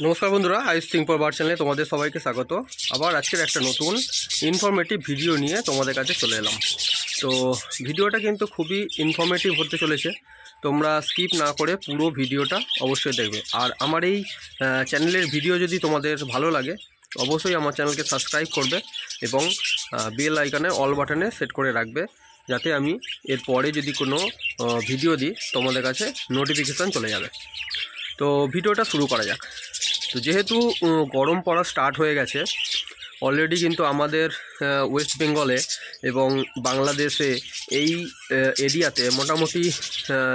নমস্কার বন্ধুরা, আইস think for bird চ্যানেলে তোমাদের সবাইকে স্বাগত। আবার আজকের একটা নতুন ইনফরমেটিভ ভিডিও নিয়ে তোমাদের কাছে চলে এলাম। তো ভিডিওটা কিন্তু খুবই ইনফরমেটিভ হতে চলেছে, তোমরা স্কিপ না করে পুরো ভিডিওটা অবশ্যই দেখবে। আর আমার এই চ্যানেলের ভিডিও যদি তোমাদের ভালো লাগে অবশ্যই আমার চ্যানেলকে সাবস্ক্রাইব করবে এবং বেল আইকনে অল বাটনে সেট করে রাখবে, যাতে আমি এরপরে যদি কোনো ভিডিও দিই তোমাদের কাছে নোটিফিকেশান চলে যাবে। তো ভিডিওটা শুরু করা যাক। তো যেহেতু গরম পড়া স্টার্ট হয়ে গেছে অলরেডি, কিন্তু আমাদের ওয়েস্ট বেঙ্গলে এবং বাংলাদেশে এই এরিয়াতে মোটামুটি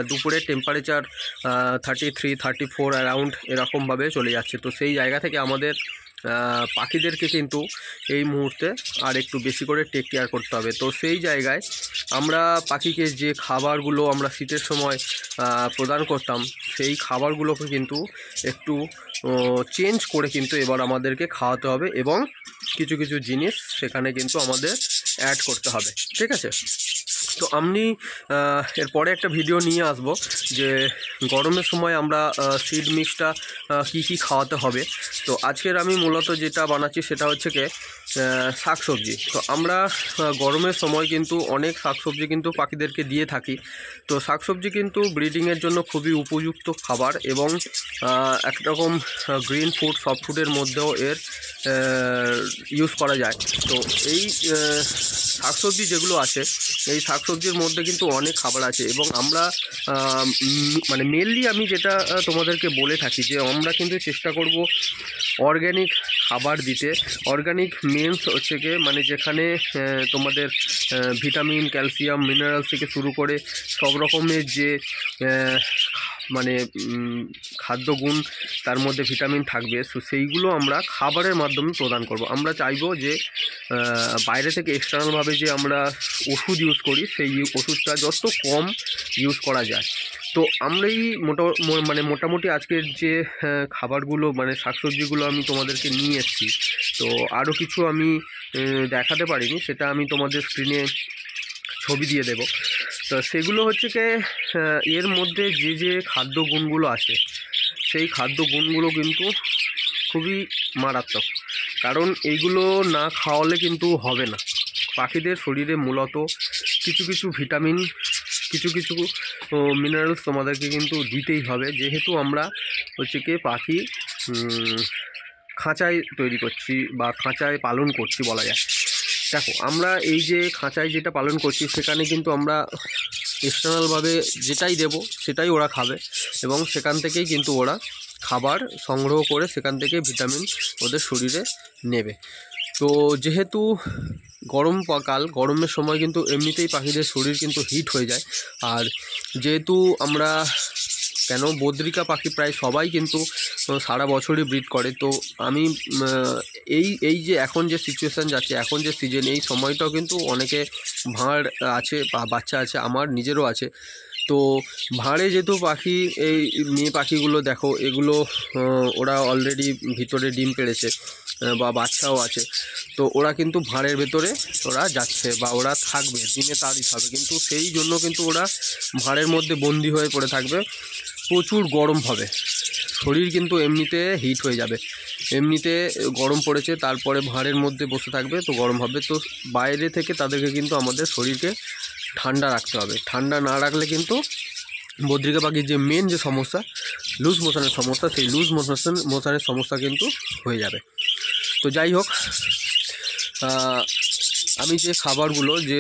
দুপুরের টেম্পারেচার 33-34 অ্যারাউন্ড এরকমভাবে চলে যাচ্ছে। তো সেই জায়গা থেকে আমাদের পাখিদেরকে কিন্তু এই মুহূর্তে আর একটু বেশি করে টেক কেয়ার করতে হবে। তো সেই জায়গায় আমরা পাখিকে যে খাবারগুলো আমরা শীতের সময় প্রদান করতাম সেই খাবারগুলোকে কিন্তু একটু চেঞ্জ করে কিন্তু এবার আমাদেরকে খাওয়াতে হবে এবং কিছু কিছু জিনিস সেখানে কিন্তু আমাদের অ্যাড করতে হবে, ঠিক আছে? তো আমি এরপরে একটা ভিডিও নিয়ে আসব যে গরমের সময় আমরা সিড মিক্সটা কী খাওয়াতে হবে। তো আজকের আমি মূলত যেটা বানাচ্ছি সেটা হচ্ছে কি শাকসবজি। তো আমরা গরমের সময় কিন্তু অনেক শাকসবজি কিন্তু পাখিদেরকে দিয়ে থাকি। তো শাকসবজি কিন্তু ব্রিডিংয়ের জন্য খুবই উপযুক্ত খাবার এবং একরকম গ্রিন ফুড সফট ফুডের মধ্যেও এর ইউজ করা যায়। তো এই শাকসবজি যেগুলো আছে এই শাকসবজির মধ্যে কিন্তু অনেক খাবার আছে এবং আমরা মানে মেনলি আমি যেটা তোমাদেরকে বলে থাকি যে আমরা কিন্তু চেষ্টা করব অর্গ্যানিক খাবার দিতে। অর্গ্যানিক মিনস হচ্ছে কি মানে যেখানে তোমাদের ভিটামিন, ক্যালসিয়াম, মিনারেলস থেকে শুরু করে সব রকমের যে মানে খাদ্যগুণ তার মধ্যে ভিটামিন থাকবে, সো সেইগুলো আমরা খাবারের মাধ্যমে প্রদান করব। আমরা চাইবো যে বাইরে থেকে এক্সটার্নালভাবে যে আমরা ওষুধ ইউজ করি সেই ওষুধটা যত কম ইউজ করা যায়। তো আমরা এই মোটামুটি আজকের যে খাবারগুলো মানে শাকসবজিগুলো আমি তোমাদেরকে নিয়ে এসেছি, তো আরও কিছু আমি দেখাতে পারিনি, সেটা আমি তোমাদের স্ক্রিনে ছবি দিয়ে দেব। তো সেগুলো হচ্ছে কি এর মধ্যে যে যে খাদ্যগুণগুলো আছে সেই খাদ্যগুণগুলো কিন্তু খুবই মারাত্মক, কারণ এইগুলো না খাওয়ালে কিন্তু হবে না। পাখিদের শরীরে মূলত কিছু কিছু ভিটামিন, কিছু কিছু মিনারেলস তোমাদেরকে কিন্তু দিতেই হবে, যেহেতু আমরা হচ্ছে কি পাখি খাঁচায় তৈরি করছি বা খাঁচায় পালন করছি বলা যায়। দেখো, আমরা এই যে খাঁচায় যেটা পালন করছি সেখানে কিন্তু আমরা এক্সটার্নালভাবে যেটাই দেব সেটাই ওরা খাবে এবং সেখান থেকেই কিন্তু ওরা খাবার সংগ্রহ করে সেখান থেকে ভিটামিন ওদের শরীরে নেবে। তো যেহেতু গরমকাল, গরমের সময় কিন্তু এমনিতেই পাখিদের শরীর কিন্তু হিট হয়ে যায়। আর যেহেতু আমরা বদ্রিকা পাখি প্রায় সবাই কিন্তু সারা বছরই ব্রিড করে, তো আমি এই যে এখন যে সিচুয়েশান যাচ্ছে, এখন যে সিজন, এই সময়টাও কিন্তু অনেকে ভাঁড় আছে বা বাচ্চা আছে, আমার নিজেরও আছে। তো ভাঁড়ে যেহেতু পাখি, এই মেয়ে পাখিগুলো দেখো এগুলো ওরা অলরেডি ভিতরে ডিম পেড়েছে বা বাচ্চাও আছে, তো ওরা কিন্তু ভাঁড়ের ভেতরে ওরা যাচ্ছে বা ওরা থাকবে, দিনে তারই খাবে, কিন্তু সেই জন্য কিন্তু ওরা ভাঁড়ের মধ্যে বন্দি হয়ে পড়ে থাকবে। প্রচুর গরম হবে, শরীর কিন্তু এমনিতে হিট হয়ে যাবে, এমনিতে গরম পড়েছে, তারপরে ভাঁড়ের মধ্যে বসে থাকবে তো গরম হবে। তো বাইরে থেকে তাদেরকে কিন্তু আমাদের শরীরকে ঠান্ডা রাখতে হবে। ঠান্ডা না রাখলে কিন্তু বদ্রিকা পাখির যে মেন যে সমস্যা লুজ মোশনের সমস্যা, সেই লুজ মোশনের সমস্যা কিন্তু হয়ে যাবে। তো যাই হোক, আমি যে খাবারগুলো, যে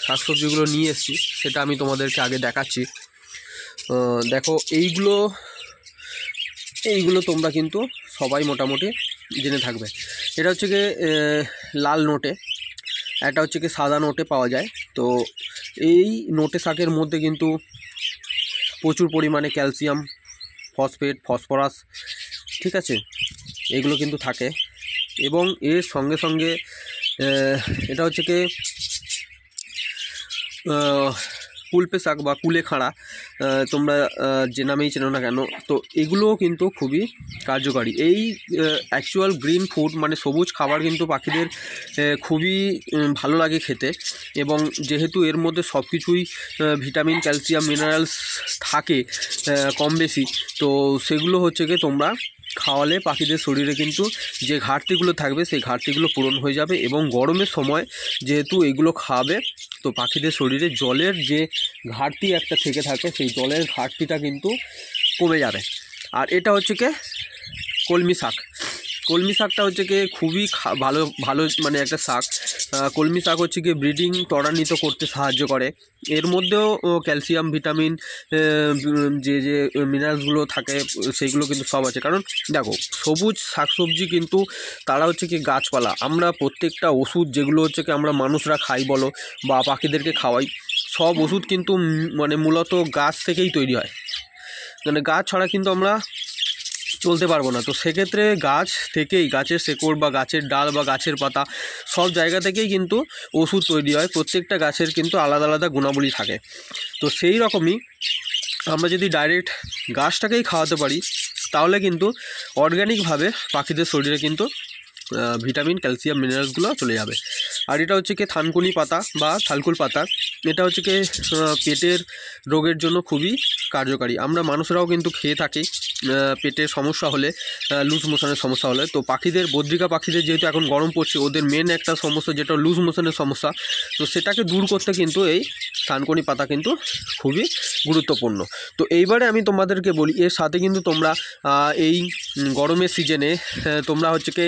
শাকসবজিগুলো নিয়ে এসেছি সেটা আমি তোমাদেরকে আগে দেখাচ্ছি। দেখো, এইগুলো তোমরা কিন্তু সবাই মোটামুটি জেনে থাকবে। এটা হচ্ছে কি লাল নোটে, একটা হচ্ছে কি সাদা নোটে পাওয়া যায়। তো এই নোটে শাকের মধ্যে কিন্তু প্রচুর পরিমাণে ক্যালসিয়াম, ফসফেট, ফসফরাস, ঠিক আছে, এগুলো কিন্তু থাকে। এবং এর সঙ্গে সঙ্গে এটা হচ্ছে কি কুলপে শাক বা কুলেখাড়া, তোমরা যে নামেই চেনো না কেন, তো এগুলোও কিন্তু খুবই কার্যকারী। এই অ্যাকচুয়াল গ্রিন ফুড মানে সবুজ খাবার কিন্তু পাখিদের খুবই ভালো লাগে খেতে, এবং যেহেতু এর মধ্যে সব কিছুই ভিটামিন, ক্যালসিয়াম, মিনারেলস থাকে কম বেশি, তো সেগুলো হচ্ছে কি তোমরা খাওয়ালে পাখিদের শরীরে কিন্তু যে ঘাটতিগুলো থাকবে সেই ঘাটতিগুলো পূরণ হয়ে যাবে। এবং গরমের সময় যেহেতু এগুলো খাবে, তো পাখিদের শরীরে জলের যে ঘাটতি একটা থেকে থাকে, সেই জলের ঘাটতিটা কিন্তু কমে যাবে। আর এটা হচ্ছে কি কলমি শাক। কলমি শাকটা হচ্ছে কি খুবই ভালো ভালো মানে একটা শাক। কলমি শাক হচ্ছে কি ব্রিডিং ত্বরান্বিত করতে সাহায্য করে। এর মধ্যেও ক্যালসিয়াম, ভিটামিন, যে যে মিনারেলসগুলো থাকে সেইগুলো কিন্তু সব আছে। কারণ দেখো, সবুজ শাকসবজি কিন্তু তারা হচ্ছে কি গাছপালা। আমরা প্রত্যেকটা ওষুধ যেগুলো হচ্ছে কি আমরা মানুষরা খাই বলো বা পাখিদেরকে খাওয়াই, সব ওষুধ কিন্তু মানে মূলত গাছ থেকেই তৈরি হয়। মানে গাছ ছাড়া কিন্তু আমরা চলতে পারবো না। তো সেক্ষেত্রে গাছ থেকেই, গাছের শেকড় বা গাছের ডাল বা গাছের পাতা সব জায়গা থেকেই কিন্তু ওষুধ তৈরি হয়। প্রত্যেকটা গাছের কিন্তু আলাদা আলাদা গুণাবলী থাকে। তো সেই রকমই আমরা যদি ডাইরেক্ট গাছটাকেই খাওয়াতে পারি, তাহলে কিন্তু অর্গ্যানিকভাবে পাখিদের শরীরে কিন্তু ভিটামিন, ক্যালসিয়াম, মিনারেলসগুলো চলে যাবে। আর এটা হচ্ছে কি থানকুনি পাতা বা থালকুল পাতা। এটা হচ্ছে কি পেটের রোগের জন্য খুবই কার্যকারী। আমরা মানুষরাও কিন্তু খেয়ে থাকি পেটের সমস্যা হলে, লুজ মোশনের সমস্যা হলে। তো পাখিদের, বদ্রিকা পাখিদের যেহেতু এখন গরম পড়ছে, ওদের মেন একটা সমস্যা যেটা লুজ মোশনের সমস্যা, তো সেটাকে দূর করতে কিন্তু এই থানকুনি পাতা কিন্তু খুবই গুরুত্বপূর্ণ। তো এইবারে আমি তোমাদেরকে বলি, এর সাথে কিন্তু তোমরা এই গরমের সিজনে তোমরা হচ্ছে কি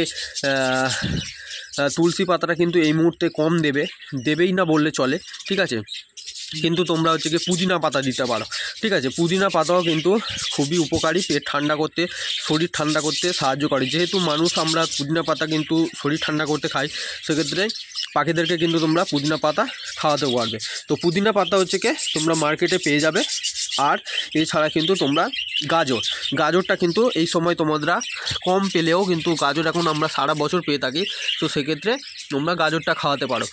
তুলসী পাতাটা কিন্তু এই মুহূর্তে কম দেবেই না বললে চলে, ঠিক আছে। কিন্তু তোমরা হচ্ছে কি পুদিনা পাতা দিতে পারো, ঠিক আছে। পুদিনা পাতাও কিন্তু খুবই উপকারী, পেট ঠান্ডা করতে, শরীর ঠান্ডা করতে সাহায্য করে। যেহেতু মানুষ আমরা পুদিনা পাতা কিন্তু শরীর ঠান্ডা করতে খাই, সেক্ষেত্রে পাখিদেরকে কিন্তু তোমরা পুদিনা পাতা খাওয়াতে পারবে। তো পুদিনা পাতা হচ্ছে কি তোমরা মার্কেটে পেয়ে যাবে। আর এছাড়া কিন্তু তোমরা গাজরটা কিন্তু এই সময় তোমরা কম পেলেও কিন্তু গাজর এখন আমরা সারা বছর পেয়ে থাকি। তো সেক্ষেত্রে তোমরা গাজরটা খাওয়াতে পারো।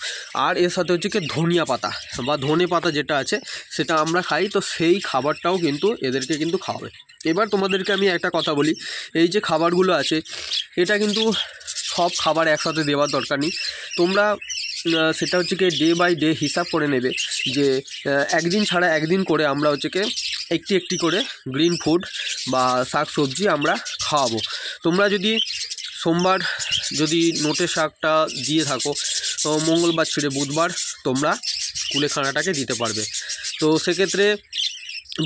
আর এর সাথে হচ্ছে কি ধনিয়া পাতা বা ধনে পাতা যেটা আছে সেটা আমরা খাই, তো সেই খাবারটাও কিন্তু এদেরকে কিন্তু খাওয়াবে। এবার তোমাদেরকে আমি একটা কথা বলি, এই যে খাবারগুলো আছে এটা কিন্তু সব খাবার একসাথে দেওয়ার দরকার নেই। তোমরা সেটা হচ্ছে কি ডে বাই ডে হিসাব করে নেবে যে একদিন ছাড়া একদিন করে আমরা হচ্ছে কি একটি করে গ্রিন ফুড বা শাক সবজি আমরা খাওয়াবো। তোমরা যদি সোমবার যদি নোটে শাকটা দিয়ে থাকো, তো মঙ্গলবার ছেড়ে বুধবার তোমরা কুলেখাড়াটাকে দিতে পারবে। তো সেক্ষেত্রে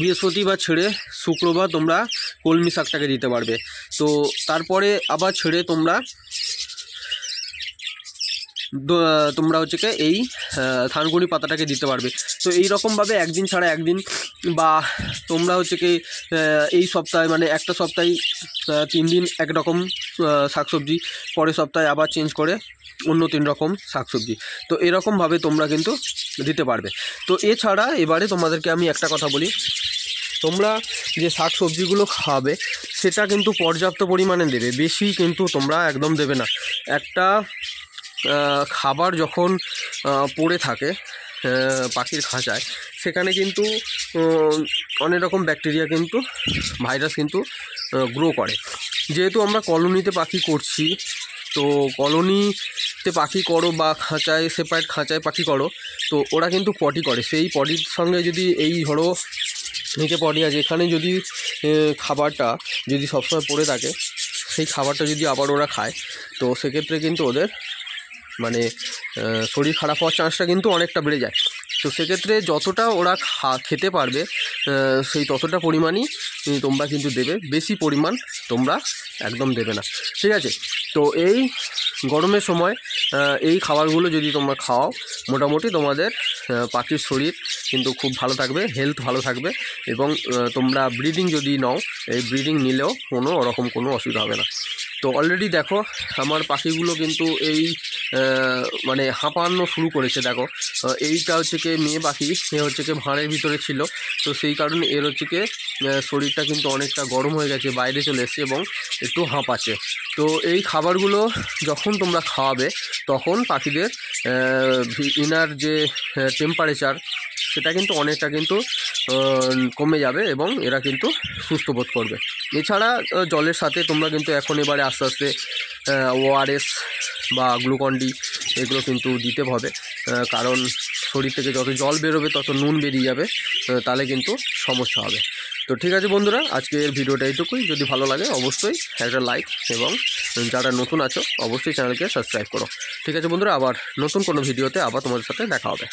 বৃহস্পতিবার ছেড়ে শুক্রবার তোমরা কলমি শাকটাকে দিতে পারবে। তো তারপরে আবার ছেড়ে তোমরা হচ্ছে কি এই থানকুনি পাতাটাকে দিতে পারবে। তো এই রকমভাবে একদিন ছাড়া একদিন, বা তোমরা হচ্ছে কি এই সপ্তাহে মানে একটা সপ্তাহে 3 দিন একরকম শাকসবজি, পরের সপ্তাহে আবার চেঞ্জ করে অন্য 3 রকম শাকসবজি। তো এরকমভাবে তোমরা কিন্তু দিতে পারবে। তো এছাড়া এবারে তোমাদেরকে আমি একটা কথা বলি, তোমরা যে শাক সবজিগুলো খাবে সেটা কিন্তু পর্যাপ্ত পরিমাণে দেবে, বেশি কিন্তু তোমরা একদম দেবে না। একটা খাবার যখন পড়ে থাকে পাখির খাঁচায়, সেখানে কিন্তু অনেক রকম ব্যাকটেরিয়া কিন্তু, ভাইরাস কিন্তু গ্রো করে। যেহেতু আমরা কলোনিতে পাখি করছি, তো কলোনিতে পাখি করো বা খাঁচায়, সেপারেট খাঁচায় পাখি করো, তো ওরা কিন্তু পটি করে। সেই পটির সঙ্গে যদি এই ধরো নিচে পটি আছে, এখানে যদি খাবারটা যদি সবসময় পড়ে থাকে, সেই খাবারটা যদি আবার ওরা খায়, তো সেক্ষেত্রে কিন্তু ওদের মানে শরীর খারাপ হওয়ার চান্সটা কিন্তু অনেকটা বেড়ে যায়। তো সেক্ষেত্রে যতটা ওরা খেতে পারবে সেই ততটা পরিমাণই তোমরা কিন্তু দেবে, বেশি পরিমাণ তোমরা একদম দেবে না, ঠিক আছে। তো এই গরমের সময় এই খাবারগুলো যদি তোমরা খাও, মোটামুটি তোমাদের পাখির শরীর কিন্তু খুব ভালো থাকবে, হেলথ ভালো থাকবে। এবং তোমরা ব্রিডিং যদি নাও, এই ব্রিডিং নিলেও কোনো ওরকম কোনো অসুবিধা হবে না। তো অলরেডি দেখো আমার পাখিগুলো কিন্তু এই মানে হাঁপানো শুরু করেছে। দেখো এইটা হচ্ছে কি মেয়ে পাখি, সে হচ্ছে কি ভাঁড়ের ভিতরে ছিল, তো সেই কারণে এর হচ্ছে কি শরীরটা কিন্তু অনেকটা গরম হয়ে গেছে, বাইরে চলে এসছে এবং একটু হাঁপাচ্ছে। তো এই খাবারগুলো যখন তোমরা খাওয়াবে, তখন পাখিদের ইনার যে টেম্পারেচার সেটা কিন্তু অনেকটা কিন্তু কমে যাবে এবং এরা কিন্তু সুস্থ বোধ করবে। এছাড়া জলের সাথে তোমরা কিন্তু এখন এবারে আস্তে আস্তে ওআরএস বা গ্লুকন-ডি এগুলো কিন্তু দিতে হবে, কারণ শরীর থেকে যত জল বেরোবে তত নুন বেরিয়ে যাবে, তাহলে কিন্তু সমস্যা হবে। তো ঠিক আছে বন্ধুরা, আজকের ভিডিওটা এইটুকুই। যদি ভালো লাগে অবশ্যই একটা লাইক, এবং যারা নতুন আছো অবশ্যই চ্যানেলকে সাবস্ক্রাইব করো। ঠিক আছে বন্ধুরা, আবার নতুন কোনো ভিডিওতে আবার তোমাদের সাথে দেখা হবে।